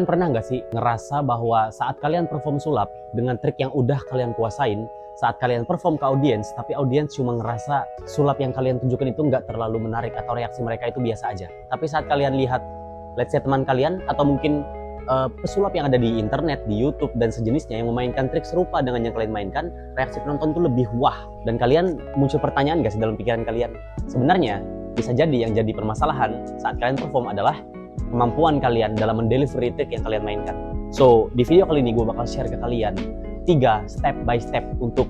Pernah nggak sih ngerasa bahwa saat kalian perform sulap dengan trik yang udah kalian kuasain, saat kalian perform ke audiens, tapi audiens cuma ngerasa sulap yang kalian tunjukkan itu nggak terlalu menarik atau reaksi mereka itu biasa aja. Tapi saat kalian lihat, let's say teman kalian atau mungkin pesulap yang ada di internet, di YouTube dan sejenisnya yang memainkan trik serupa dengan yang kalian mainkan, reaksi penonton itu lebih wah. Dan kalian muncul pertanyaan nggak sih dalam pikiran kalian? Sebenarnya bisa jadi yang jadi permasalahan saat kalian perform adalah kemampuan kalian dalam mendelivery trik yang kalian mainkan. So, di video kali ini gue bakal share ke kalian 3 step by step untuk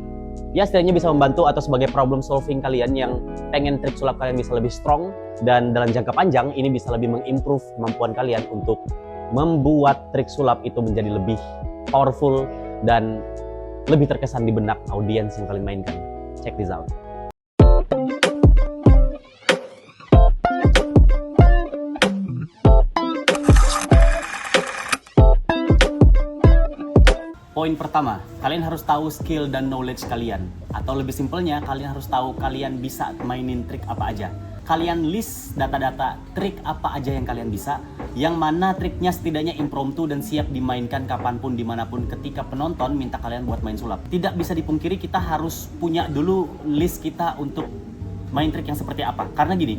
ya setidaknya bisa membantu atau sebagai problem solving kalian yang pengen trik sulap kalian bisa lebih strong, dan dalam jangka panjang ini bisa lebih mengimprove kemampuan kalian untuk membuat trik sulap itu menjadi lebih powerful dan lebih terkesan di benak audiens yang kalian mainkan. Check this out. Poin pertama, kalian harus tahu skill dan knowledge kalian. Atau lebih simpelnya, kalian harus tahu kalian bisa mainin trik apa aja. Kalian list data-data trik apa aja yang kalian bisa, yang mana triknya setidaknya impromptu dan siap dimainkan kapanpun, dimanapun ketika penonton minta kalian buat main sulap. Tidak bisa dipungkiri kita harus punya dulu list kita untuk main trik yang seperti apa. Karena gini,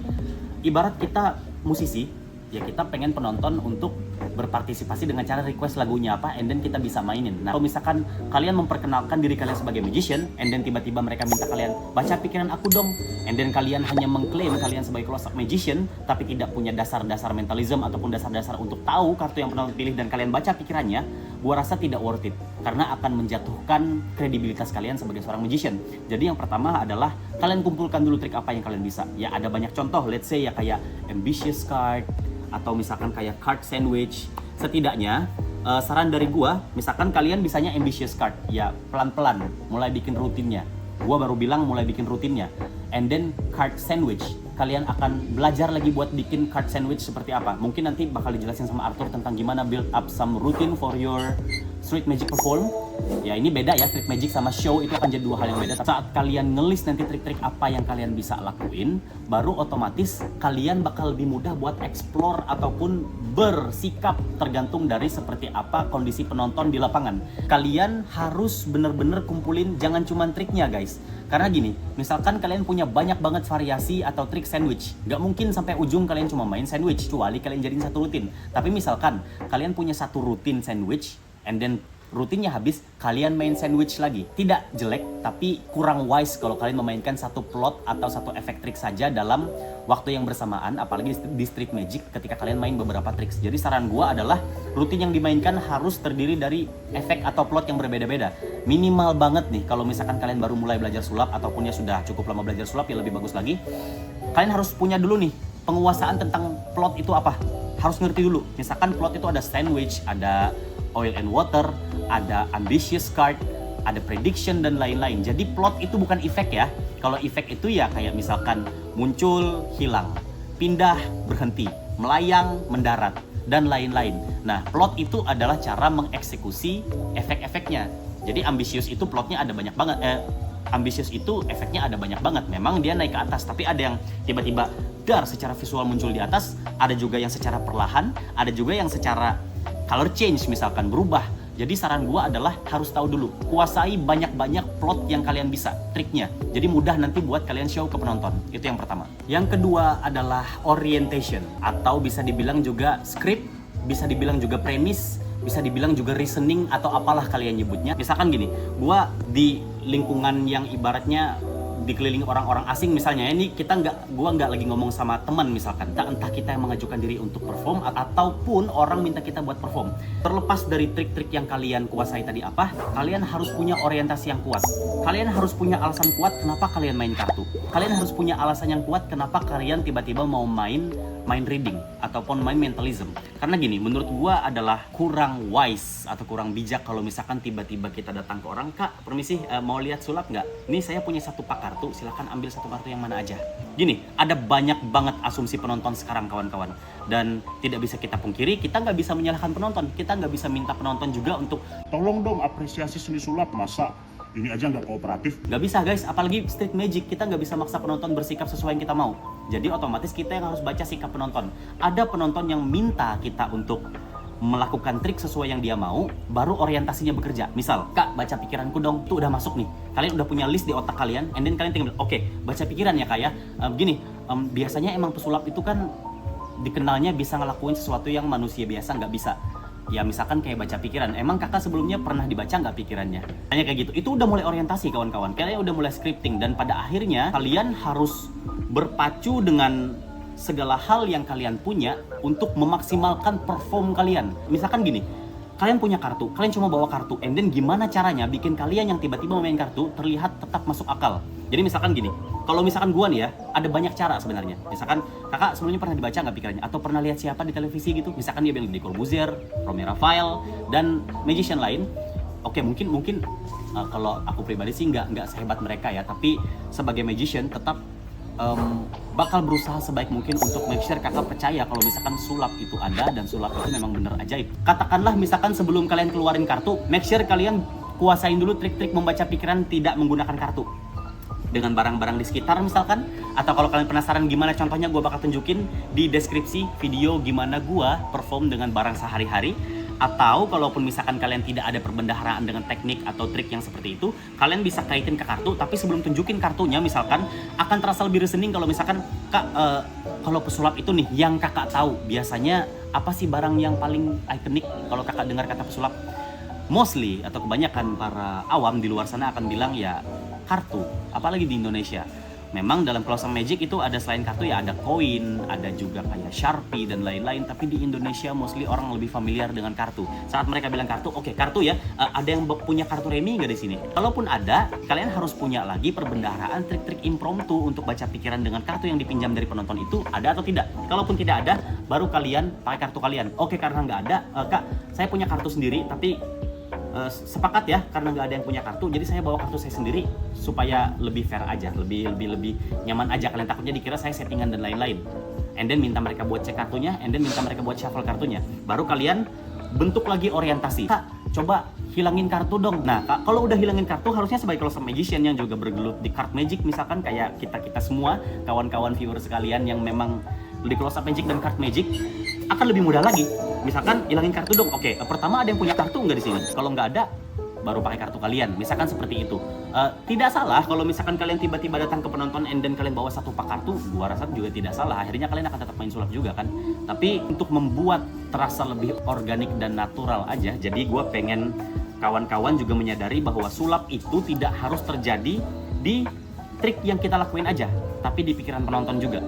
ibarat kita musisi, ya kita pengen penonton untuk berpartisipasi dengan cara request lagunya apa, and then kita bisa mainin. Nah, kalau misalkan kalian memperkenalkan diri kalian sebagai magician, and then tiba-tiba mereka minta kalian baca pikiran aku dong, and then kalian hanya mengklaim kalian sebagai close-up magician, tapi tidak punya dasar-dasar mentalism ataupun dasar-dasar untuk tahu kartu yang penonton pilih dan kalian baca pikirannya, gua rasa tidak worth it, karena akan menjatuhkan kredibilitas kalian sebagai seorang magician. Jadi yang pertama adalah kalian kumpulkan dulu trik apa yang kalian bisa. Ya ada banyak contoh, let's say ya kayak ambitious card, atau misalkan kayak card sandwich. Setidaknya saran dari gua, misalkan kalian bisanya ambitious card, ya pelan-pelan mulai bikin rutinnya. Gua baru bilang mulai bikin rutinnya. And then card sandwich, kalian akan belajar lagi buat bikin card sandwich seperti apa. Mungkin nanti bakal dijelasin sama Arthur tentang gimana build up some routine for your street magic perform. Ya ini beda ya, street magic sama show itu akan jadi dua hal yang beda. Saat kalian ngelis nanti trik-trik apa yang kalian bisa lakuin, baru otomatis kalian bakal lebih mudah buat explore ataupun bersikap tergantung dari seperti apa kondisi penonton di lapangan. Kalian harus bener-bener kumpulin jangan cuma triknya guys. Karena gini, misalkan kalian punya banyak banget variasi atau trik sandwich, nggak mungkin sampai ujung kalian cuma main sandwich, kecuali kalian jadiin satu rutin. Tapi misalkan kalian punya satu rutin sandwich, and then rutinnya habis, kalian main sandwich lagi. Tidak jelek, tapi kurang wise kalau kalian memainkan satu plot atau satu efek trik saja dalam waktu yang bersamaan, apalagi di street magic ketika kalian main beberapa trik. Jadi saran gua adalah rutin yang dimainkan harus terdiri dari efek atau plot yang berbeda-beda. Minimal banget nih, kalau misalkan kalian baru mulai belajar sulap ataupun ya sudah cukup lama belajar sulap, ya lebih bagus lagi. Kalian harus punya dulu nih penguasaan tentang plot itu apa. Harus ngerti dulu. Misalkan plot itu ada sandwich, ada oil and water, ada ambitious card, ada prediction dan lain-lain. Jadi plot itu bukan efek ya. Kalau efek itu ya kayak misalkan muncul, hilang, pindah, berhenti, melayang, mendarat, dan lain-lain. Nah, plot itu adalah cara mengeksekusi efek-efeknya. Jadi ambitious itu plotnya ada banyak banget. Ambitious itu efeknya ada banyak banget. Memang dia naik ke atas, tapi ada yang tiba-tiba dar secara visual muncul di atas, ada juga yang secara perlahan, ada juga yang secara color change misalkan berubah. Jadi saran gua adalah harus tahu dulu, kuasai banyak-banyak plot yang kalian bisa, triknya. Jadi mudah nanti buat kalian show ke penonton. Itu yang pertama. Yang kedua adalah orientation, atau bisa dibilang juga script, bisa dibilang juga premise, bisa dibilang juga reasoning atau apalah kalian nyebutnya. Misalkan gini, gua di lingkungan yang ibaratnya dikelilingi orang-orang asing misalnya, ini gua nggak lagi ngomong sama teman misalkan, entah kita yang mengajukan diri untuk perform ataupun orang minta kita buat perform. Terlepas dari trik-trik yang kalian kuasai tadi apa, kalian harus punya orientasi yang kuat. Kalian harus punya alasan kuat kenapa kalian main kartu. Kalian harus punya alasan yang kuat kenapa kalian tiba-tiba mau main reading ataupun main mentalism. Karena gini, menurut gua adalah kurang wise atau kurang bijak kalau misalkan tiba-tiba kita datang ke orang, "Kak, permisi, mau lihat sulap nggak? Ini saya punya satu pak kartu, silahkan ambil satu kartu yang mana aja." Gini, ada banyak banget asumsi penonton sekarang kawan-kawan. Dan tidak bisa kita pungkiri, kita nggak bisa menyalahkan penonton. Kita nggak bisa minta penonton juga untuk tolong dong apresiasi seni sulap, masa ini aja nggak kooperatif. Nggak bisa guys, apalagi street magic, kita nggak bisa maksa penonton bersikap sesuai yang kita mau. Jadi otomatis kita yang harus baca sikap penonton. Ada penonton yang minta kita untuk melakukan trik sesuai yang dia mau, baru orientasinya bekerja. Misal, Kak, baca pikiranku dong, tuh udah masuk nih. Kalian udah punya list di otak kalian, and then kalian tinggal, oke, baca pikiran ya Kak ya. Biasanya emang pesulap itu kan dikenalnya bisa ngelakuin sesuatu yang manusia biasa nggak bisa. Ya misalkan kayak baca pikiran, emang kakak sebelumnya pernah dibaca nggak pikirannya? Hanya kayak gitu, itu udah mulai orientasi kawan-kawan. Kalian udah mulai scripting, dan pada akhirnya kalian harus berpacu dengan segala hal yang kalian punya untuk memaksimalkan perform kalian. Misalkan gini, kalian punya kartu, kalian cuma bawa kartu, and then gimana caranya bikin kalian yang tiba-tiba main kartu terlihat tetap masuk akal. Jadi misalkan gini, kalau misalkan gua nih ya, ada banyak cara sebenarnya. Misalkan kakak sebelumnya pernah dibaca nggak pikirannya, atau pernah lihat siapa di televisi gitu, misalkan dia bilang Deddy Corbuzier, Romy Rafael, dan magician lain. Oke, mungkin kalau aku pribadi sih nggak sehebat mereka ya, tapi sebagai magician tetap bakal berusaha sebaik mungkin untuk make sure kakak percaya kalau misalkan sulap itu ada dan sulap itu memang bener ajaib. Katakanlah misalkan sebelum kalian keluarin kartu, make sure kalian kuasain dulu trik-trik membaca pikiran tidak menggunakan kartu. Dengan barang-barang di sekitar misalkan, atau kalau kalian penasaran gimana contohnya, gue bakal tunjukin di deskripsi video gimana gue perform dengan barang sehari-hari. Atau kalaupun misalkan kalian tidak ada perbendaharaan dengan teknik atau trik yang seperti itu, kalian bisa kaitin ke kartu, tapi sebelum tunjukin kartunya misalkan, akan terasa lebih reasoning kalau misalkan, Kak, kalau pesulap itu nih, yang kakak tahu, biasanya apa sih barang yang paling ikonik kalau kakak dengar kata pesulap? Mostly, atau kebanyakan para awam di luar sana akan bilang ya kartu, apalagi di Indonesia. Memang dalam Closing Magic itu ada selain kartu ya ada koin, ada juga kayak Sharpie dan lain-lain. Tapi di Indonesia mostly orang lebih familiar dengan kartu. Saat mereka bilang kartu, oke, kartu ya. Ada yang punya kartu remi nggak di sini? Kalaupun ada, kalian harus punya lagi perbendaharaan trik-trik impromptu untuk baca pikiran dengan kartu yang dipinjam dari penonton itu ada atau tidak. Kalaupun tidak ada, baru kalian pakai kartu kalian. Oke, karena nggak ada, Kak, saya punya kartu sendiri, tapi sepakat ya, karena nggak ada yang punya kartu, jadi saya bawa kartu saya sendiri supaya lebih fair aja, lebih nyaman aja. Kalian takutnya dikira saya settingan dan lain-lain. And then minta mereka buat cek kartunya, and then minta mereka buat shuffle kartunya. Baru kalian bentuk lagi orientasi. Kak, coba hilangin kartu dong. Nah, Kak, kalau udah hilangin kartu, harusnya sebagai Closing Magician yang juga bergelut di card magic, misalkan kayak kita semua, kawan-kawan viewer sekalian yang memang di Closing Magic dan card magic, akan lebih mudah lagi. Misalkan hilangin kartu dong. Oke, pertama ada yang punya kartu nggak di sini? Kalau nggak ada, baru pakai kartu kalian. Misalkan seperti itu. Tidak salah kalau misalkan kalian tiba-tiba datang ke penonton and then kalian bawa satu pak kartu. Gua rasa juga tidak salah. Akhirnya kalian akan tetap main sulap juga kan. Tapi untuk membuat terasa lebih organik dan natural aja, jadi gua pengen kawan-kawan juga menyadari bahwa sulap itu tidak harus terjadi di trik yang kita lakuin aja, tapi di pikiran penonton juga.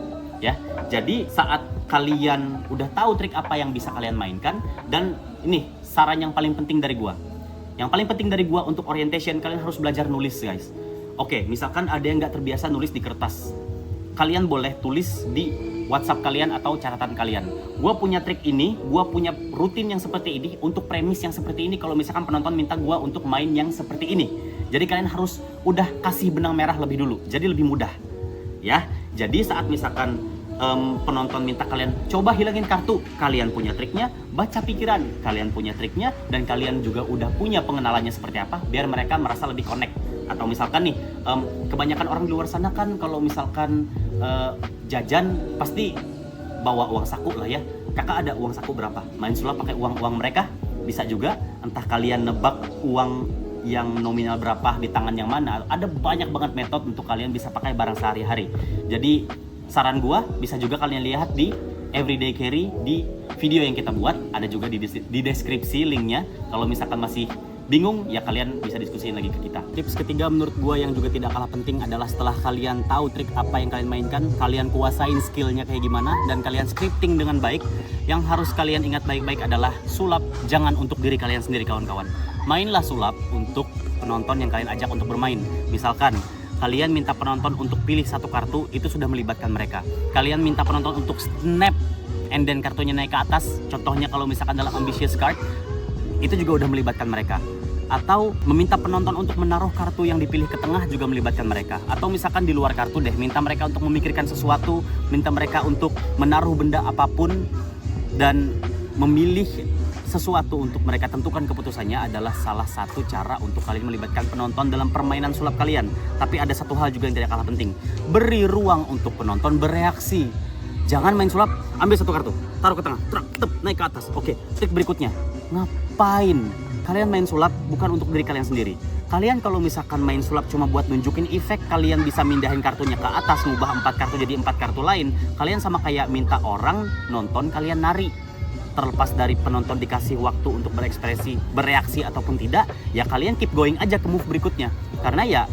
Ya, jadi saat kalian udah tahu trik apa yang bisa kalian mainkan, dan ini saran yang paling penting dari gua. Yang paling penting dari gua untuk orientation, kalian harus belajar nulis, guys. Oke, misalkan ada yang nggak terbiasa nulis di kertas, kalian boleh tulis di WhatsApp kalian atau catatan kalian. Gua punya trik ini, gua punya rutin yang seperti ini untuk premis yang seperti ini. Kalau misalkan penonton minta gua untuk main yang seperti ini, jadi kalian harus udah kasih benang merah lebih dulu, jadi lebih mudah. Ya, jadi saat misalkan penonton minta kalian coba hilangin kartu, kalian punya triknya. Baca pikiran, kalian punya triknya, dan kalian juga udah punya pengenalannya seperti apa, biar mereka merasa lebih connect. Atau misalkan nih, kebanyakan orang di luar sana kan kalau misalkan jajan pasti bawa uang saku lah ya. Kakak ada uang saku berapa? Main sulap pakai uang mereka? Bisa juga. Entah kalian nebak uang yang nominal berapa di tangan yang mana. Ada banyak banget metode untuk kalian bisa pakai barang sehari-hari. Jadi saran gua, bisa juga kalian lihat di Everyday Carry di video yang kita buat. Ada juga di deskripsi linknya. Kalau misalkan masih bingung, ya kalian bisa diskusiin lagi ke kita. Tips ketiga menurut gua yang juga tidak kalah penting adalah setelah kalian tahu trik apa yang kalian mainkan, kalian kuasain skillnya kayak gimana, dan kalian scripting dengan baik. Yang harus kalian ingat baik-baik adalah sulap jangan untuk diri kalian sendiri, kawan-kawan. Mainlah sulap untuk penonton yang kalian ajak untuk bermain. Misalkan kalian minta penonton untuk pilih satu kartu, itu sudah melibatkan mereka. Kalian minta penonton untuk snap and then kartunya naik ke atas, contohnya kalau misalkan dalam Ambitious Card, itu juga udah melibatkan mereka. Atau meminta penonton untuk menaruh kartu yang dipilih ke tengah juga melibatkan mereka. Atau misalkan di luar kartu deh, minta mereka untuk memikirkan sesuatu, minta mereka untuk menaruh benda apapun dan memilih sesuatu untuk mereka tentukan keputusannya, adalah salah satu cara untuk kalian melibatkan penonton dalam permainan sulap kalian. Tapi ada satu hal juga yang tidak kalah penting, beri ruang untuk penonton bereaksi. Jangan main sulap, ambil satu kartu, taruh ke tengah, tep, naik ke atas. Oke, trik berikutnya. Ngapain? Kalian main sulap bukan untuk diri kalian sendiri. Kalian kalau misalkan main sulap cuma buat nunjukin efek kalian bisa mindahin kartunya ke atas, ngubah 4 kartu jadi 4 kartu lain, kalian sama kayak minta orang nonton kalian nari. Terlepas dari penonton dikasih waktu untuk berekspresi, bereaksi ataupun tidak, ya kalian keep going aja ke move berikutnya. Karena ya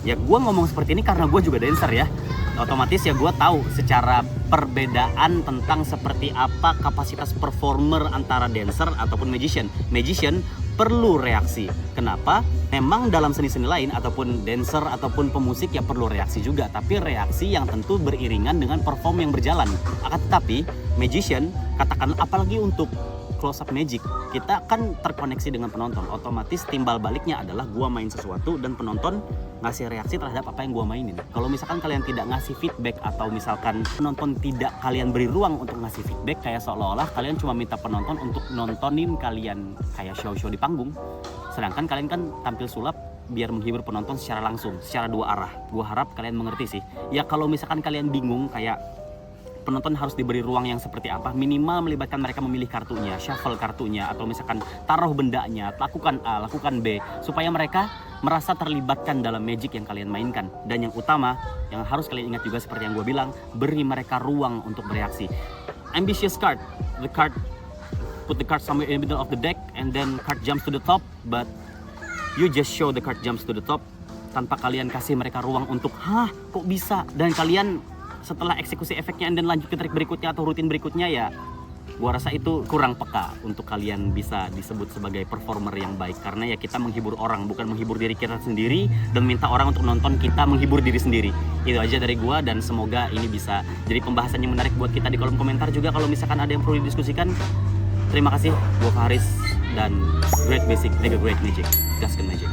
gue ngomong seperti ini karena gue juga dancer ya. Otomatis ya gue tahu secara perbedaan tentang seperti apa kapasitas performer antara dancer ataupun magician. Magician perlu reaksi. Kenapa? Memang dalam seni-seni lain ataupun dancer ataupun pemusik ya perlu reaksi juga, tapi reaksi yang tentu beriringan dengan perform yang berjalan. Akan tetapi magician, katakan apalagi untuk close up magic, kita kan terkoneksi dengan penonton. Otomatis timbal baliknya adalah gua main sesuatu dan penonton ngasih reaksi terhadap apa yang gua mainin. Kalau misalkan kalian tidak ngasih feedback atau misalkan penonton tidak kalian beri ruang untuk ngasih feedback, kayak seolah-olah kalian cuma minta penonton untuk nontonin kalian kayak show-show di panggung. Sedangkan kalian kan tampil sulap biar menghibur penonton secara langsung, secara dua arah. Gua harap kalian mengerti sih. Ya kalau misalkan kalian bingung kayak penonton harus diberi ruang yang seperti apa, minimal melibatkan mereka memilih kartunya, shuffle kartunya, atau misalkan taruh bendanya, lakukan A, lakukan B, supaya mereka merasa terlibatkan dalam magic yang kalian mainkan. Dan yang utama, yang harus kalian ingat juga seperti yang gue bilang, beri mereka ruang untuk bereaksi. Ambitious card, put the card somewhere in the middle of the deck, and then card jumps to the top, but you just show the card jumps to the top, tanpa kalian kasih mereka ruang untuk, kok bisa? Dan kalian setelah eksekusi efeknya dan lanjut ke trik berikutnya atau rutin berikutnya, ya gua rasa itu kurang peka untuk kalian bisa disebut sebagai performer yang baik. Karena ya kita menghibur orang, bukan menghibur diri kita sendiri dan minta orang untuk nonton kita menghibur diri sendiri. Itu aja dari gua, dan semoga ini bisa jadi pembahasan yang menarik buat kita di kolom komentar juga kalau misalkan ada yang perlu didiskusikan. Terima kasih, gua Faris, dan Great Basic, Mega Great Magic, Gaskan Magic.